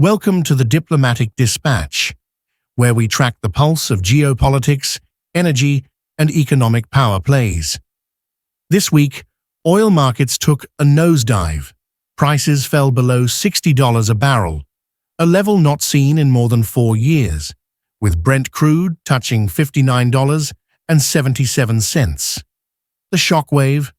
Welcome to the Diplomatic Dispatch, where we track the pulse of geopolitics, energy, and economic power plays. This week, oil markets took a nosedive. Prices fell below $60 a barrel, a level not seen in more than 4 years, with Brent crude touching $59.77. The shockwave,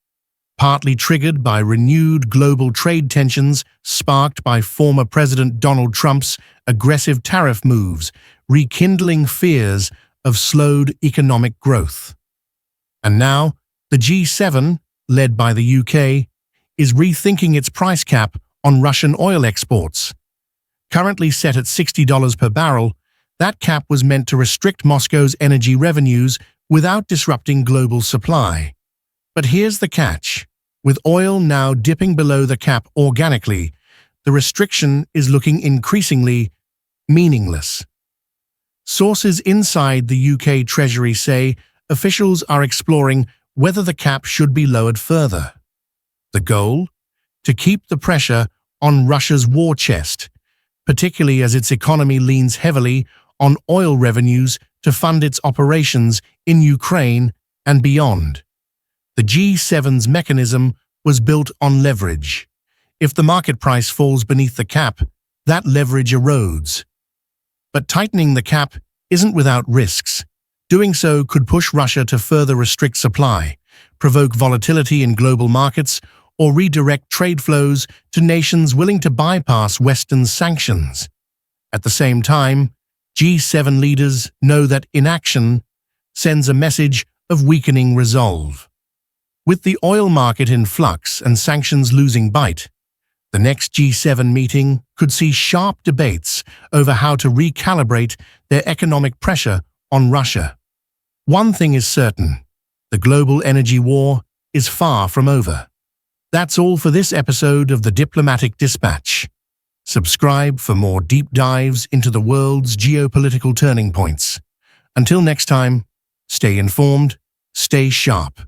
partly triggered by renewed global trade tensions sparked by former President Donald Trump's aggressive tariff moves, rekindling fears of slowed economic growth. And now, the G7, led by the UK, is rethinking its price cap on Russian oil exports. Currently set at $60 per barrel, that cap was meant to restrict Moscow's energy revenues without disrupting global supply. But here's the catch. With oil now dipping below the cap organically, the restriction is looking increasingly meaningless. Sources inside the UK Treasury say officials are exploring whether the cap should be lowered further. The goal? To keep the pressure on Russia's war chest, particularly as its economy leans heavily on oil revenues to fund its operations in Ukraine and beyond. The G7's mechanism was built on leverage. If the market price falls beneath the cap, that leverage erodes. But tightening the cap isn't without risks. Doing so could push Russia to further restrict supply, provoke volatility in global markets, or redirect trade flows to nations willing to bypass Western sanctions. At the same time, G7 leaders know that inaction sends a message of weakening resolve. With the oil market in flux and sanctions losing bite, the next G7 meeting could see sharp debates over how to recalibrate their economic pressure on Russia. One thing is certain: the global energy war is far from over. That's all for this episode of the Diplomatic Dispatch. Subscribe for more deep dives into the world's geopolitical turning points. Until next time, stay informed, stay sharp.